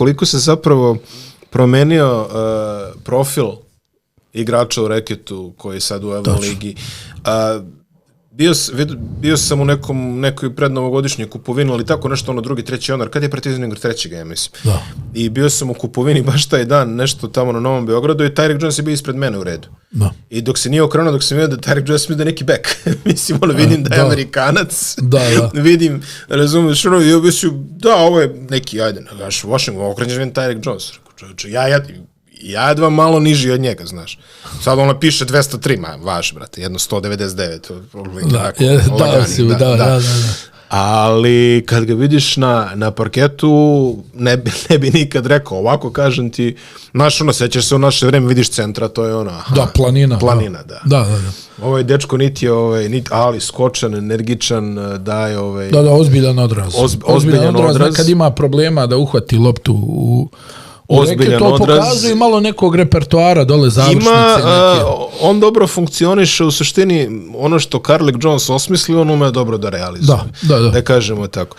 koliko se zapravo promenio profil igrača u reketu koji je sad u Euroligi. Bio sam u nekoj prednovogodišnjoj kupovini, ali tako nešto drugi, treći januar, kad je Partizan igra trećega, ja mislim. Da. I bio sam u kupovini baš taj dan, nešto tamo na Novom Beogradu i Tyreek Jones je bio ispred mene u redu. Da. I dok se nije okrenuo, dok sam vidio da Tyreek Jones je neki back. Mislim, vidim da je Amerikanac. Da. Vidim, razumiješ, i obislim, da, ovo je neki, ajde, Washington, okrenješ vidim Tyreek Jones. Ja jedva malo niži od njega, znaš. Sad ona piše 203, vaš, brate, jedno 199. Da. Ali kad ga vidiš na parketu, ne bi nikad rekao, ovako kažem ti, znaš, sećaš se u naše vreme, vidiš centra, to je ona. Da, planina, da. Ovaj dečko niti ali skočan, energičan, daje Da, ozbiljan odraz. Ozbiljan odraz. Nekad ima problema da uhvati loptu u ozbiljan to odraz. Pokazuje malo nekog repertoara dole završnice. On dobro funkcioniše u suštini ono što Carlik Jones osmislio, on ume dobro da realizuje. Da. Da kažemo tako.